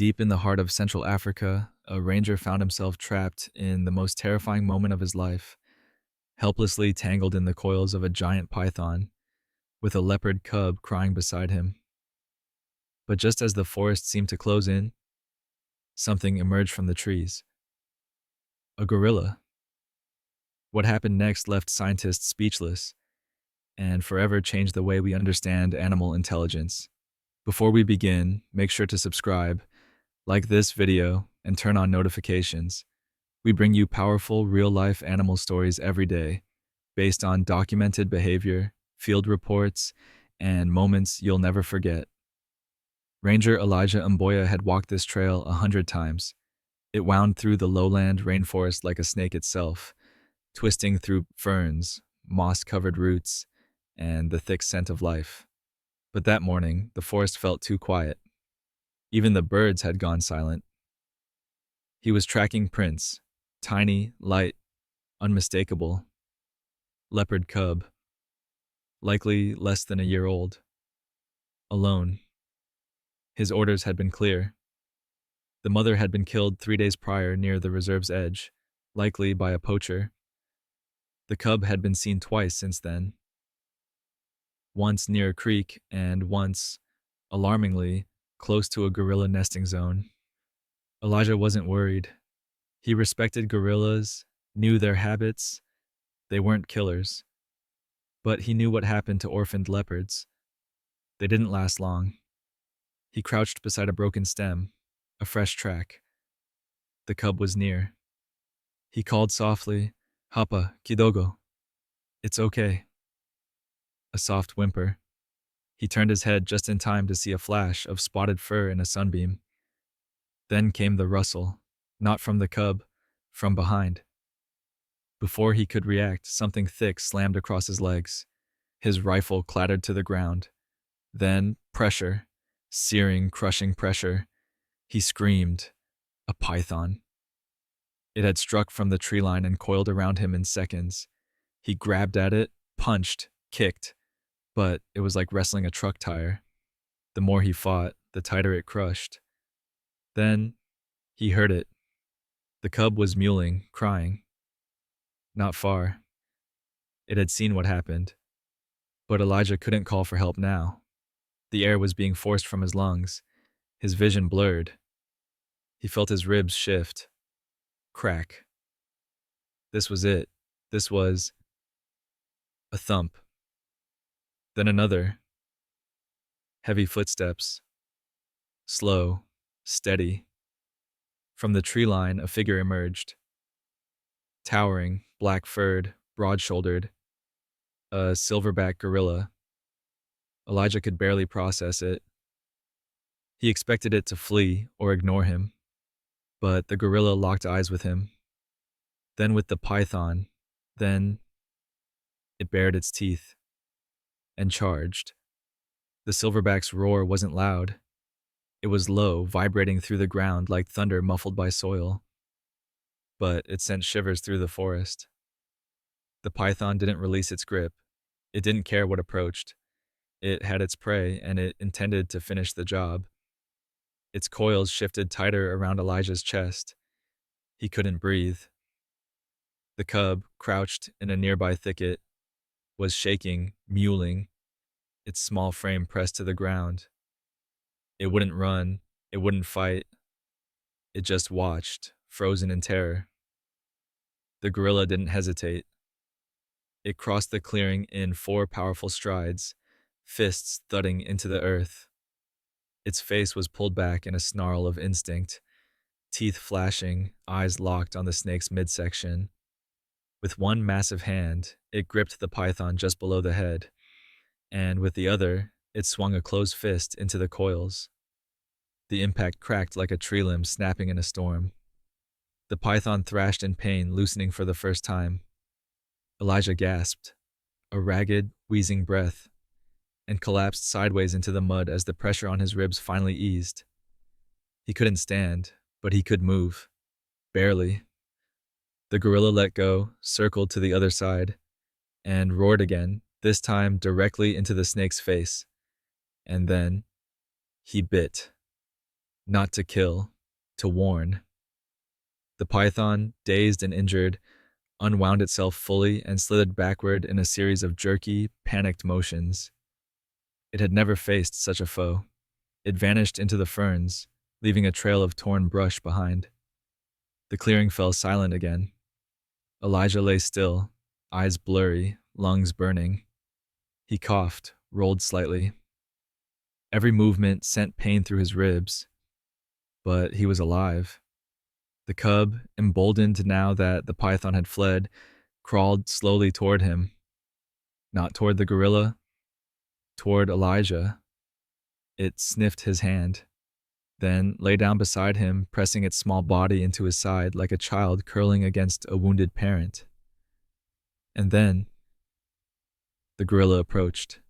Deep in the heart of Central Africa, a ranger found himself trapped in the most terrifying moment of his life, helplessly tangled in the coils of a giant python, with a leopard cub crying beside him. But just as the forest seemed to close in, something emerged from the trees. A gorilla. What happened next left scientists speechless and forever changed the way we understand animal intelligence. Before we begin, make sure to subscribe, like this video, and turn on notifications. We bring you powerful, real-life animal stories every day, based on documented behavior, field reports, and moments you'll never forget. Ranger Elijah Mboya had walked this trail 100 times. It wound through the lowland rainforest like a snake itself, twisting through ferns, moss-covered roots, and the thick scent of life. But that morning, the forest felt too quiet. Even the birds had gone silent. He was tracking prints, tiny, light, unmistakable. Leopard cub, likely less than a year old. Alone. His orders had been clear. The mother had been killed 3 days prior near the reserve's edge, likely by a poacher. The cub had been seen twice since then. Once near a creek and once, alarmingly, close to a gorilla nesting zone. Elijah wasn't worried. He respected gorillas, knew their habits. They weren't killers. But he knew what happened to orphaned leopards. They didn't last long. He crouched beside a broken stem, a fresh track. The cub was near. He called softly, "Hapa, kidogo." "It's okay." A soft whimper. He turned his head just in time to see a flash of spotted fur in a sunbeam. Then came the rustle, not from the cub, from behind. Before he could react, something thick slammed across his legs. His rifle clattered to the ground. Then, pressure, searing, crushing pressure. He screamed. A python. It had struck from the tree line and coiled around him in seconds. He grabbed at it, punched, kicked, but it was like wrestling a truck tire. The more he fought, the tighter it crushed. Then, he heard it. The cub was mewling, crying. Not far. It had seen what happened. But Elijah couldn't call for help now. The air was being forced from his lungs. His vision blurred. He felt his ribs shift. Crack. This was it. This was a thump. Then another. Heavy footsteps. Slow, steady. From the tree line, a figure emerged. Towering, black-furred, broad-shouldered. A silverback gorilla. Elijah could barely process it. He expected it to flee or ignore him, but the gorilla locked eyes with him. Then with the python. Then it bared its teeth and charged. The silverback's roar wasn't loud. It was low, vibrating through the ground like thunder muffled by soil. But it sent shivers through the forest. The python didn't release its grip. It didn't care what approached. It had its prey, and it intended to finish the job. Its coils shifted tighter around Elijah's chest. He couldn't breathe. The cub, crouched in a nearby thicket, was shaking, mewling, its small frame pressed to the ground. It wouldn't run. It wouldn't fight. It just watched, frozen in terror. The gorilla didn't hesitate. It crossed the clearing in 4 powerful strides, fists thudding into the earth. Its face was pulled back in a snarl of instinct, teeth flashing, eyes locked on the snake's midsection. With one massive hand, it gripped the python just below the head, and with the other, it swung a closed fist into the coils. The impact cracked like a tree limb snapping in a storm. The python thrashed in pain, loosening for the first time. Elijah gasped, a ragged, wheezing breath, and collapsed sideways into the mud as the pressure on his ribs finally eased. He couldn't stand, but he could move. Barely. The gorilla let go, circled to the other side, and roared again, this time directly into the snake's face. And then he bit. not to kill, to warn. The python, dazed and injured, unwound itself fully and slithered backward in a series of jerky, panicked motions. It had never faced such a foe. It vanished into the ferns, leaving a trail of torn brush behind. The clearing fell silent again. Elijah lay still, eyes blurry, lungs burning. He coughed, rolled slightly. Every movement sent pain through his ribs, but he was alive. The cub, emboldened now that the python had fled, crawled slowly toward him. Not toward the gorilla, toward Elijah. It sniffed his hand, then lay down beside him, pressing its small body into his side like a child curling against a wounded parent. And then the gorilla approached.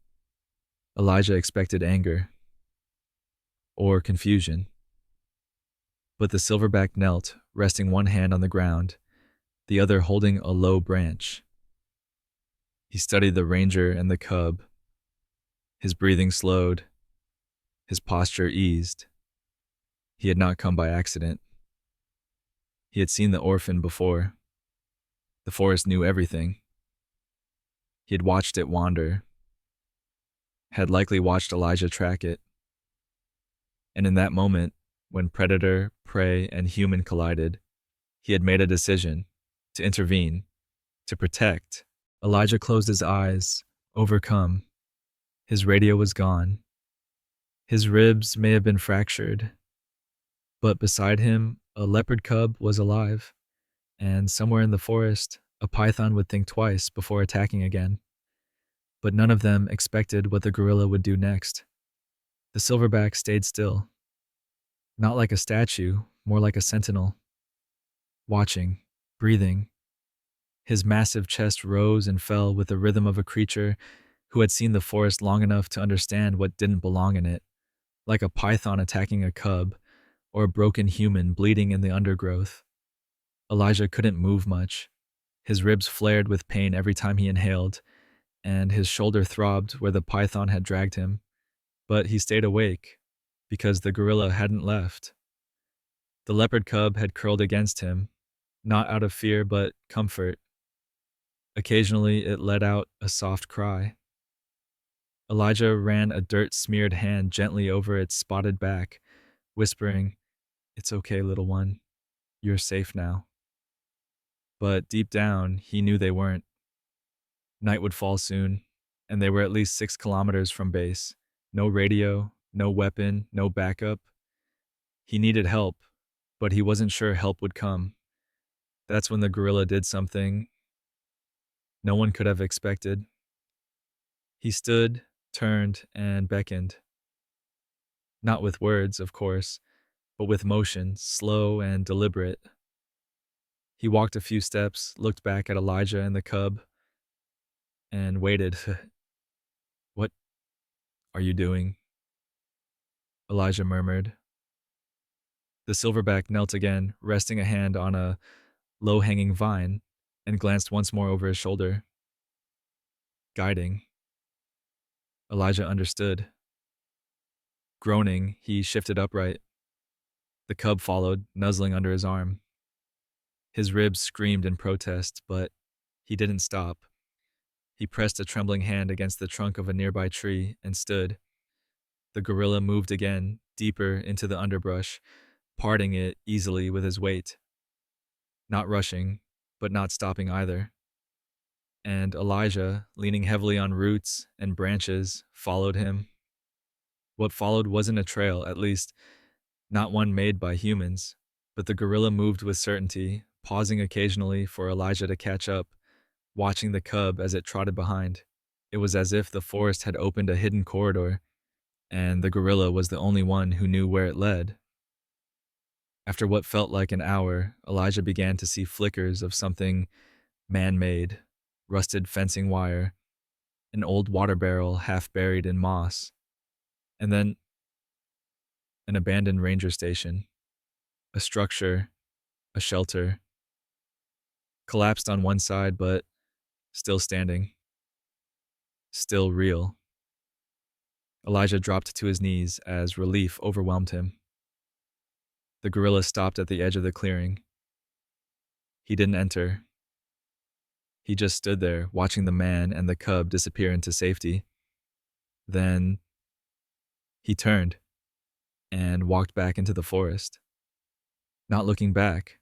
Elijah expected anger or confusion. But the silverback knelt, resting one hand on the ground, the other holding a low branch. He studied the ranger and the cub. His breathing slowed. His posture eased. He had not come by accident. He had seen the orphan before. The forest knew everything. He had watched it wander, had likely watched Elijah track it. And in that moment, when predator, prey, and human collided, he had made a decision to intervene, to protect. Elijah closed his eyes, overcome. His radio was gone. His ribs may have been fractured, but beside him, a leopard cub was alive, and somewhere in the forest, a python would think twice before attacking again. But none of them expected what the gorilla would do next. The silverback stayed still. Not like a statue, more like a sentinel. Watching, breathing. His massive chest rose and fell with the rhythm of a creature who had seen the forest long enough to understand what didn't belong in it, like a python attacking a cub, or a broken human bleeding in the undergrowth. Elijah couldn't move much. His ribs flared with pain every time he inhaled, and his shoulder throbbed where the python had dragged him. But he stayed awake, because the gorilla hadn't left. The leopard cub had curled against him, not out of fear but comfort. Occasionally it let out a soft cry. Elijah ran a dirt-smeared hand gently over its spotted back, whispering, "It's okay, little one. You're safe now." But deep down, he knew they weren't. Night would fall soon, and they were at least 6 kilometers from base. No radio, no weapon, no backup. He needed help, but he wasn't sure help would come. That's when the gorilla did something no one could have expected. He stood, turned, and beckoned. Not with words, of course, but with motion, slow and deliberate. He walked a few steps, looked back at Elijah and the cub, and waited. "What are you doing?" Elijah murmured. The silverback knelt again, resting a hand on a low-hanging vine, and glanced once more over his shoulder. Guiding. Elijah understood. Groaning, he shifted upright. The cub followed, nuzzling under his arm. His ribs screamed in protest, but he didn't stop. He pressed a trembling hand against the trunk of a nearby tree and stood. The gorilla moved again, deeper into the underbrush, parting it easily with his weight. Not rushing, but not stopping either. And Elijah, leaning heavily on roots and branches, followed him. What followed wasn't a trail, at least not one made by humans, but the gorilla moved with certainty, pausing occasionally for Elijah to catch up, watching the cub as it trotted behind. It was as if the forest had opened a hidden corridor, and the gorilla was the only one who knew where it led. After what felt like an hour, Elijah began to see flickers of something man-made, rusted fencing wire, an old water barrel half buried in moss, and then an abandoned ranger station, a structure, a shelter, collapsed on one side but still standing, still real. Elijah dropped to his knees as relief overwhelmed him. The gorilla stopped at the edge of the clearing. He didn't enter. He just stood there, watching the man and the cub disappear into safety. Then he turned and walked back into the forest, not looking back,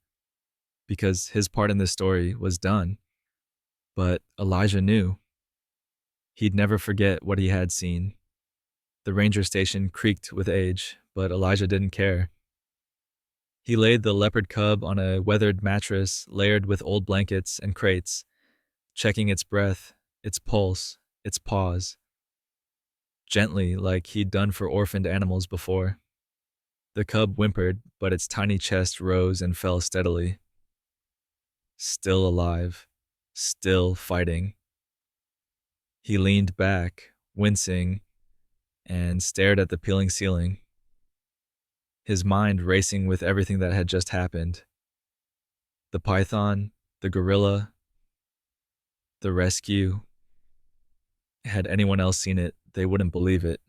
because his part in this story was done. But Elijah knew. He'd never forget what he had seen. The ranger station creaked with age, but Elijah didn't care. He laid the leopard cub on a weathered mattress layered with old blankets and crates, checking its breath, its pulse, its paws, gently like he'd done for orphaned animals before. The cub whimpered, but its tiny chest rose and fell steadily. Still alive, still fighting. He leaned back, wincing, and stared at the peeling ceiling, his mind racing with everything that had just happened. The python, the gorilla, the rescue. Had anyone else seen it, they wouldn't believe it.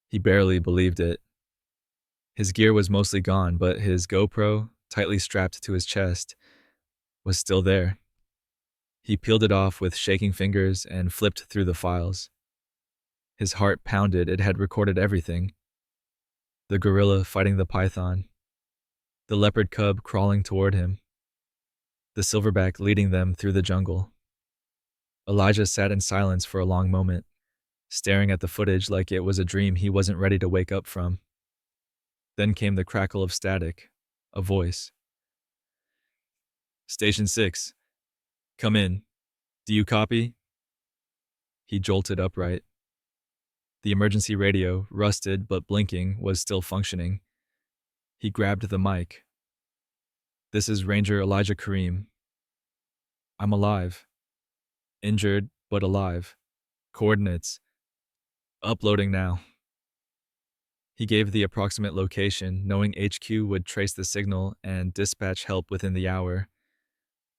He barely believed it. His gear was mostly gone, but his GoPro, tightly strapped to his chest, was still there. He peeled it off with shaking fingers and flipped through the files. His heart pounded. It had recorded everything. The gorilla fighting the python, the leopard cub crawling toward him, the silverback leading them through the jungle. Elijah sat in silence for a long moment, staring at the footage like it was a dream he wasn't ready to wake up from. Then came the crackle of static, a voice. "Station 6. Come in. Do you copy?" He jolted upright. The emergency radio, rusted but blinking, was still functioning. He grabbed the mic. "This is Ranger Elijah Kareem. I'm alive. Injured, but alive. Coordinates. Uploading now." He gave the approximate location, knowing HQ would trace the signal and dispatch help within the hour.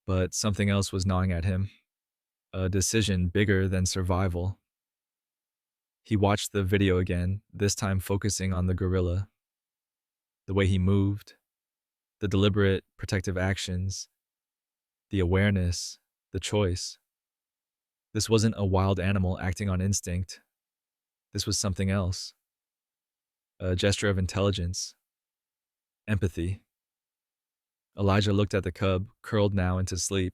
But something else was gnawing at him. A decision bigger than survival. He watched the video again, this time focusing on the gorilla. The way he moved, the deliberate, protective actions, the awareness, the choice. This wasn't a wild animal acting on instinct. This was something else. A gesture of intelligence, empathy. Elijah looked at the cub, curled now into sleep.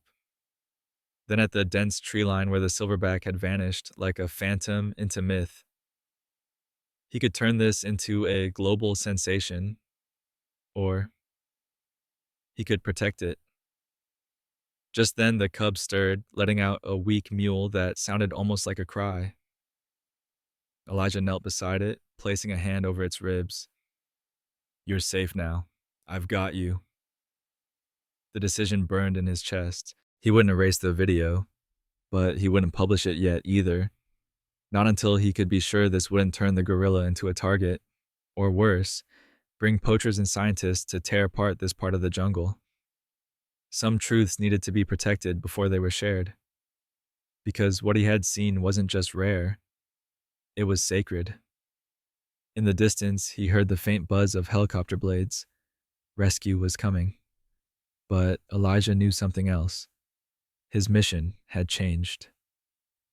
Then at the dense tree line where the silverback had vanished like a phantom into myth. He could turn this into a global sensation, or he could protect it. Just then the cub stirred, letting out a weak mewl that sounded almost like a cry. Elijah knelt beside it, placing a hand over its ribs. "You're safe now. I've got you." The decision burned in his chest. He wouldn't erase the video, but he wouldn't publish it yet either. Not until he could be sure this wouldn't turn the gorilla into a target, or worse, bring poachers and scientists to tear apart this part of the jungle. Some truths needed to be protected before they were shared. Because what he had seen wasn't just rare, it was sacred. In the distance, he heard the faint buzz of helicopter blades. Rescue was coming. But Elijah knew something else. His mission had changed.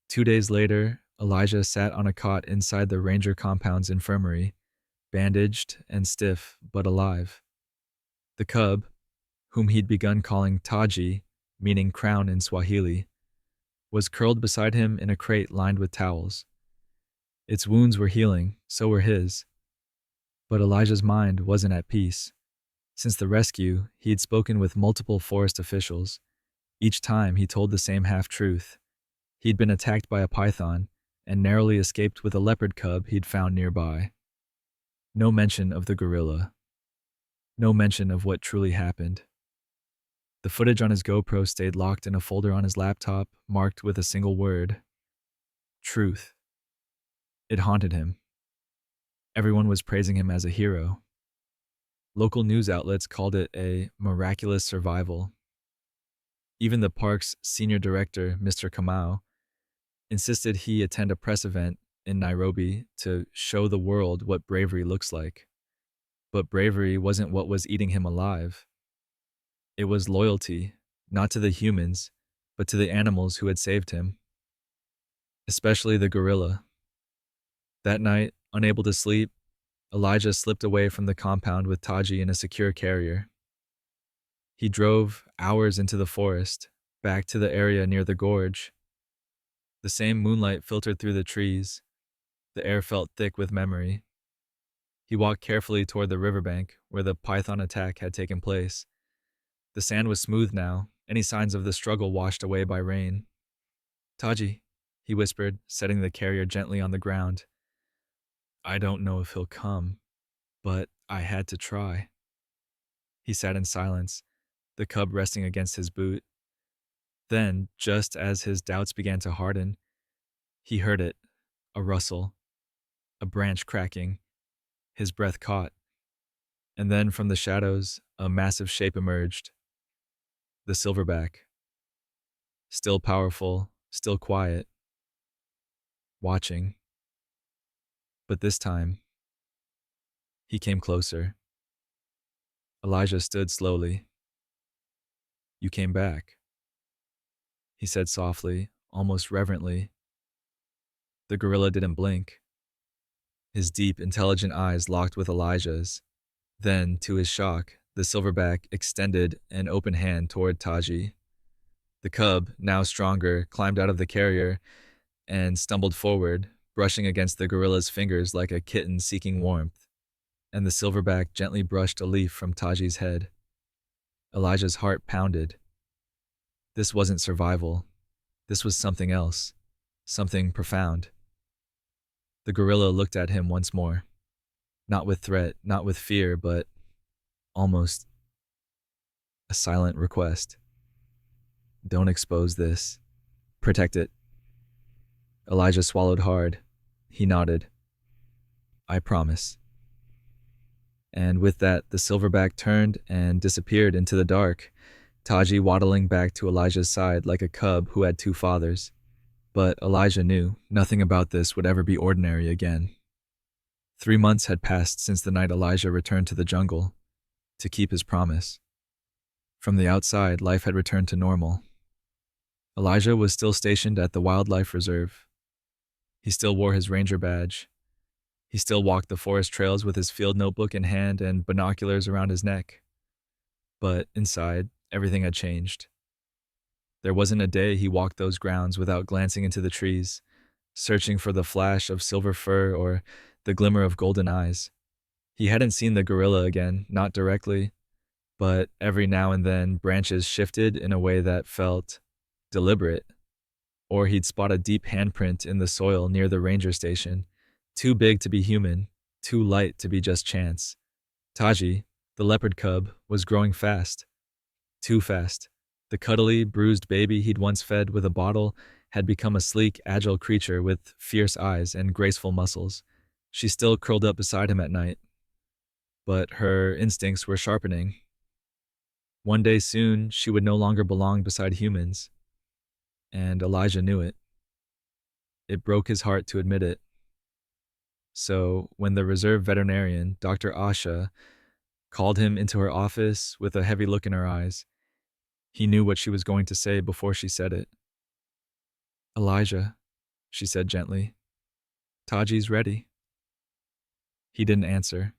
2 days later, Elijah sat on a cot inside the ranger compound's infirmary, bandaged and stiff, but alive. The cub, whom he'd begun calling Taji, meaning crown in Swahili, was curled beside him in a crate lined with towels. Its wounds were healing, so were his. But Elijah's mind wasn't at peace. Since the rescue, he'd spoken with multiple forest officials. Each time he told the same half-truth. He'd been attacked by a python and narrowly escaped with a leopard cub he'd found nearby. No mention of the gorilla. No mention of what truly happened. The footage on his GoPro stayed locked in a folder on his laptop, marked with a single word. Truth. It haunted him. Everyone was praising him as a hero. Local news outlets called it a miraculous survival. Even the park's senior director, Mr. Kamau, insisted he attend a press event in Nairobi to show the world what bravery looks like. But bravery wasn't what was eating him alive. It was loyalty, not to the humans, but to the animals who had saved him, especially the gorilla. That night, unable to sleep, Elijah slipped away from the compound with Taji in a secure carrier. He drove hours into the forest, back to the area near the gorge. The same moonlight filtered through the trees. The air felt thick with memory. He walked carefully toward the riverbank where the python attack had taken place. The sand was smooth now, any signs of the struggle washed away by rain. Taji, he whispered, setting the carrier gently on the ground. I don't know if he'll come, but I had to try. He sat in silence, the cub resting against his boot. Then, just as his doubts began to harden, he heard it, a rustle, a branch cracking. His breath caught. And then from the shadows, a massive shape emerged. The silverback. Still powerful, still quiet. Watching. But this time, he came closer. Elijah stood slowly. You came back, he said softly, almost reverently. The gorilla didn't blink. His deep, intelligent eyes locked with Elijah's. Then, to his shock, the silverback extended an open hand toward Taji. The cub, now stronger, climbed out of the carrier and stumbled forward, brushing against the gorilla's fingers like a kitten seeking warmth. And the silverback gently brushed a leaf from Taji's head. Elijah's heart pounded. This wasn't survival. This was something else. Something profound. The gorilla looked at him once more. Not with threat, not with fear, but almost a silent request. Don't expose this. Protect it. Elijah swallowed hard. He nodded. I promise. And with that, the silverback turned and disappeared into the dark, Taji waddling back to Elijah's side like a cub who had two fathers. But Elijah knew nothing about this would ever be ordinary again. 3 months had passed since the night Elijah returned to the jungle to keep his promise. From the outside, life had returned to normal. Elijah was still stationed at the wildlife reserve. He still wore his ranger badge. He still walked the forest trails with his field notebook in hand and binoculars around his neck. But inside, everything had changed. There wasn't a day he walked those grounds without glancing into the trees, searching for the flash of silver fur or the glimmer of golden eyes. He hadn't seen the gorilla again, not directly, but every now and then branches shifted in a way that felt deliberate. Or he'd spot a deep handprint in the soil near the ranger station, too big to be human, too light to be just chance. Taji, the leopard cub, was growing fast. Too fast. The cuddly, bruised baby he'd once fed with a bottle had become a sleek, agile creature with fierce eyes and graceful muscles. She still curled up beside him at night, but her instincts were sharpening. One day soon, she would no longer belong beside humans, and Elijah knew it. It broke his heart to admit it. So, when the reserve veterinarian, Dr. Asha, called him into her office with a heavy look in her eyes, he knew what she was going to say before she said it. Elijah, she said gently, Taji's ready. He didn't answer.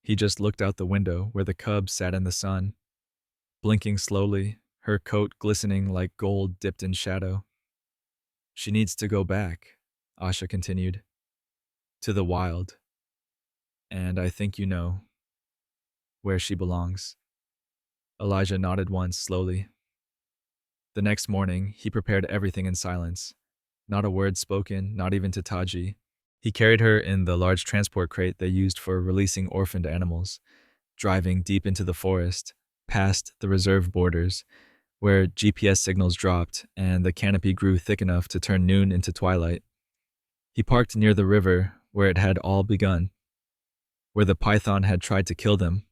He just looked out the window where the cub sat in the sun, blinking slowly, her coat glistening like gold dipped in shadow. She needs to go back, Asha continued, to the wild. And I think you know where she belongs. Elijah nodded once slowly. The next morning, he prepared everything in silence. Not a word spoken, not even to Taji. He carried her in the large transport crate they used for releasing orphaned animals, driving deep into the forest, past the reserve borders, where GPS signals dropped and the canopy grew thick enough to turn noon into twilight. He parked near the river where it had all begun, where the python had tried to kill them,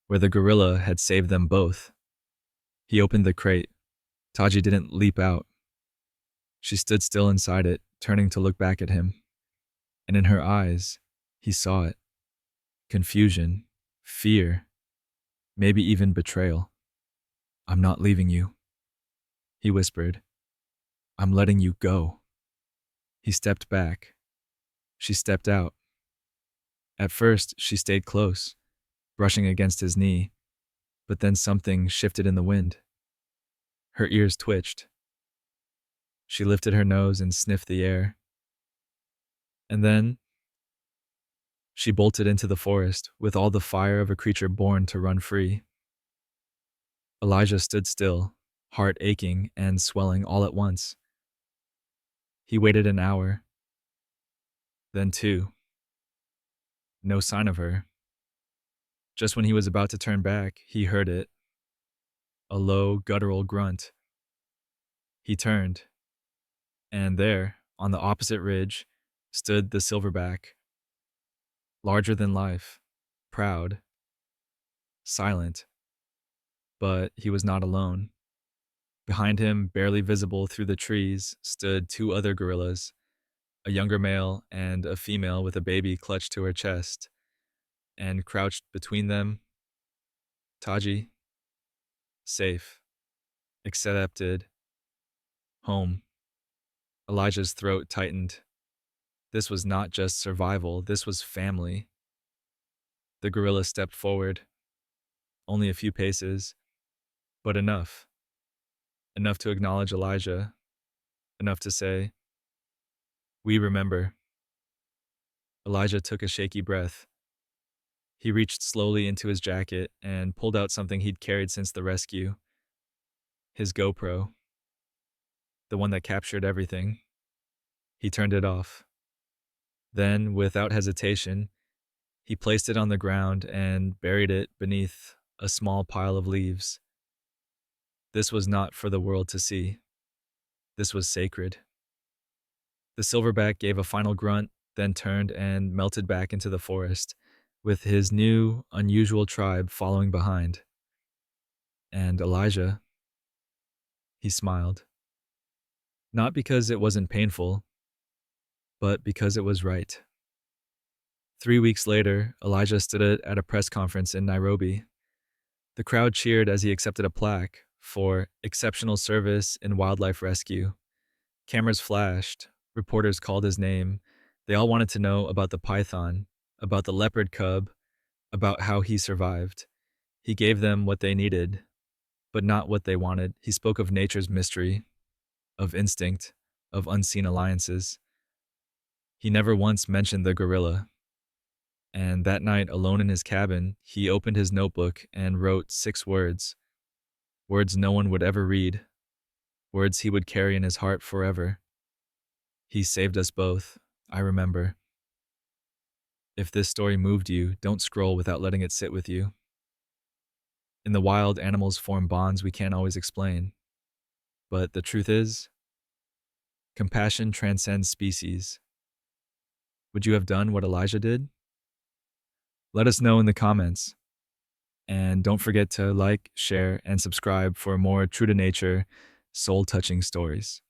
where the gorilla had saved them both. He opened the crate. Taji didn't leap out. She stood still inside it, turning to look back at him. And in her eyes, he saw it. confusion, fear, maybe even betrayal. "I'm not leaving you," he whispered. "I'm letting you go." He stepped back. She stepped out. At first, she stayed close, brushing against his knee, but then something shifted in the wind. Her ears twitched. She lifted her nose and sniffed the air. And then she bolted into the forest with all the fire of a creature born to run free. Elijah stood still, heart aching and swelling all at once. He waited an hour, then two. No sign of her. Just when he was about to turn back, he heard it. A low, guttural grunt. He turned, and there, on the opposite ridge, stood the silverback. Larger than life, proud, silent. But he was not alone. Behind him, barely visible through the trees, stood two other gorillas, a younger male and a female with a baby clutched to her chest. And crouched between them, Taji, safe, accepted, home. Elijah's throat tightened. This was not just survival, this was family. The gorilla stepped forward, only a few paces, but enough. Enough to acknowledge Elijah, enough to say, "We remember." Elijah took a shaky breath. He reached slowly into his jacket and pulled out something he'd carried since the rescue. His GoPro, the one that captured everything. He turned it off. Then, without hesitation, he placed it on the ground and buried it beneath a small pile of leaves. This was not for the world to see. This was sacred. The silverback gave a final grunt, then turned and melted back into the forest, with his new, unusual tribe following behind. And Elijah, he smiled. Not because it wasn't painful, but because it was right. 3 weeks later, Elijah stood at a press conference in Nairobi. The crowd cheered as he accepted a plaque for exceptional service in wildlife rescue. Cameras flashed, reporters called his name. They all wanted to know about the python, about the leopard cub, about how he survived. He gave them what they needed, but not what they wanted. He spoke of nature's mystery, of instinct, of unseen alliances. He never once mentioned the gorilla. And that night, alone in his cabin, he opened his notebook and wrote 6 words. Words no one would ever read. Words he would carry in his heart forever. "He saved us both, I remember." If this story moved you, don't scroll without letting it sit with you. In the wild, animals form bonds we can't always explain. But the truth is, compassion transcends species. Would you have done what Elijah did? Let us know in the comments. And don't forget to like, share, and subscribe for more true to nature, soul touching stories.